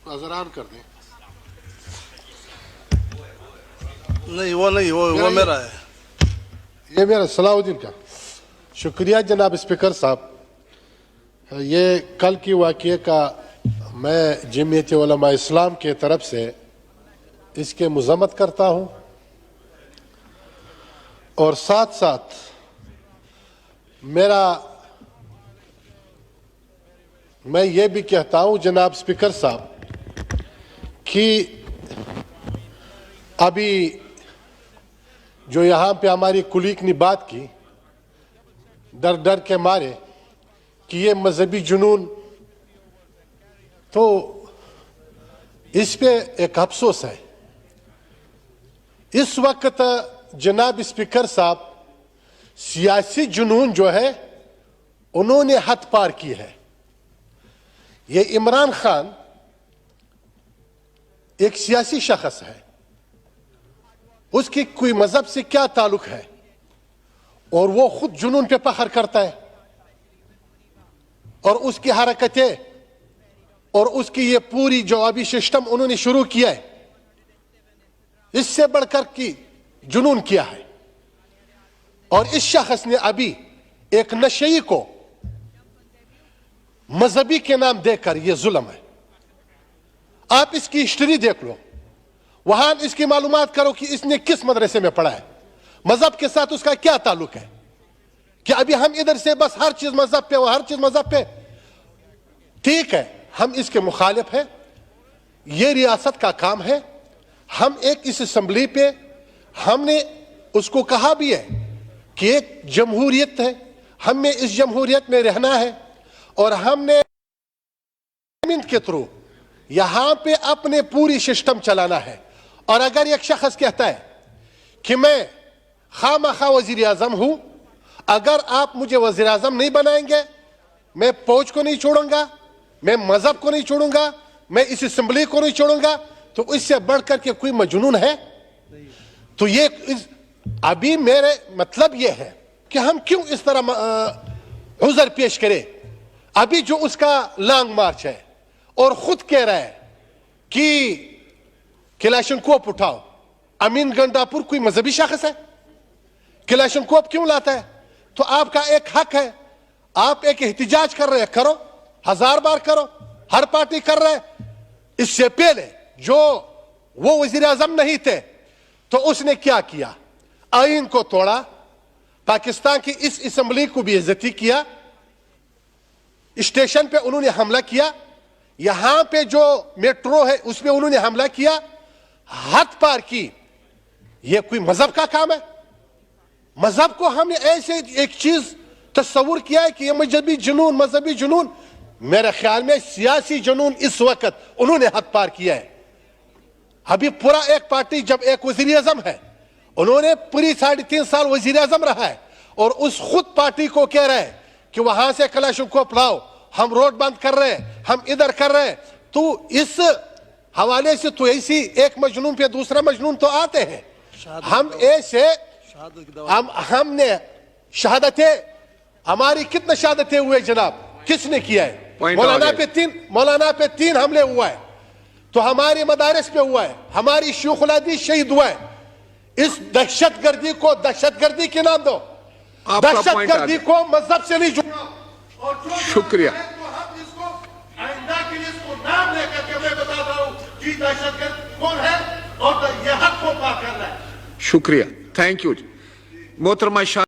अजरान कर दें। नहीं वो मेरा है। ये मेरा सलाउद्दीन का। शुक्रिया जनाब स्पीकर साहब। ये कल की वाक़ये का मैं जमीयत उलमा इस्लाम के तरफ से इसके मज़म्मत करता हूँ और साथ साथ मैं ये भी कहता हूँ जनाब स्पीकर साहब कि अभी जो यहाँ पे हमारी कुलीग ने बात की डर डर के मारे कि ये मजहबी जुनून, तो इस पे एक अफसोस है। इस वक्त जनाब स्पीकर साहब सियासी जुनून जो है उन्होंने हद पार की है। ये इमरान खान एक सियासी शख्स है, उसकी कोई मजहब से क्या ताल्लुक है और वो खुद जुनून पे फख्र करता है और उसकी हरकतें और उसकी ये पूरी जो अभी सिस्टम उन्होंने शुरू किया है, इससे बढ़कर की जुनून किया है। और इस शख्स ने अभी एक नशई को मजहबी के नाम देकर, यह जुल्म है। आप इसकी हिस्ट्री देख लो, वहां इसकी मालूमात करो कि इसने किस मदरसे में पढ़ा है, मजहब के साथ उसका क्या ताल्लुक है। कि अभी हम इधर से बस हर चीज मजहब पे, हर चीज मजहब पे, ठीक है, हम इसके मुखालिफ हैं, ये रियासत का काम है। हम एक इस असम्बली पे हमने उसको कहा भी है कि एक जमहूरियत है, हमें इस जमहूरियत में रहना है और हमने के थ्रू यहां पे अपने पूरी सिस्टम चलाना है। और अगर एक शख्स कहता है कि मैं खामखा वजीर आजम हूं, अगर आप मुझे वजीर आजम नहीं बनाएंगे, मैं फौज को नहीं छोड़ूंगा, मैं मजहब को नहीं छोड़ूंगा, मैं इस असेंबली को नहीं छोड़ूंगा, तो इससे बढ़कर के कोई मजनून है। तो ये अभी मेरे मतलब ये है कि हम क्यों इस तरह उज़र पेश करें। अभी जो उसका लॉन्ग मार्च है और खुद कह रहा है कि कलाशनकोव उठाओ, अमीन गंडापुर कोई मजहबी शख्स है? कलाशनकोव क्यों लाता है? तो आपका एक हक है, आप एक एहतिजाज कर रहे हैं, करो, 1000 बार करो, हर पार्टी कर रहा है। इससे पहले जो वो वजीर आजम नहीं थे तो उसने क्या किया, आईन को तोड़ा, पाकिस्तान की इस असेंबली को भी इज्जती किया, स्टेशन पे उन्होंने हमला किया, यहां पे जो मेट्रो है उसमें उन्होंने हमला किया, हद पार की। यह कोई मजहब का काम है? मजहब को हमने ऐसे एक चीज तस्वुर किया है कि यह मजहबी जुनून, मजहबी जुनून। मेरे ख्याल में सियासी जुनून इस वक्त उन्होंने हद पार किया है। अभी पूरा एक पार्टी जब एक वजीर आजम है, उन्होंने पूरी 3.5 साल वजीर आजम रहा है और उस खुद पार्टी को कह रहे हैं कि वहां से कलाशनकोव लाओ, हम रोड बंद कर रहे हैं, हम इधर कर रहे हैं। तो इस हवाले से तो ऐसी एक मजनून पे दूसरा मजनून तो आते हैं। हम ऐसे हमने शहादतें, हमारी कितने शहादतें हुए जनाब, किसने किया है? मौलाना पे 3 हमले हुआ है, तो हमारे मदारिस पे हुआ है, हमारी शैखुल हदीस शहीद हुआ है। इस दहशतगर्दी को दहशतगर्दी के नाम दो, दहशतगर्दी को मजहब से नहीं जुड़ा। शुक्रिया। तो हम इसको आइंदा के लिए इसको नाम लेकर के मैं बता रहा हूं कि दहशतगर्द कौन है और यह हक को पार कर रहा है। शुक्रिया, थैंक यू मोहतरमा।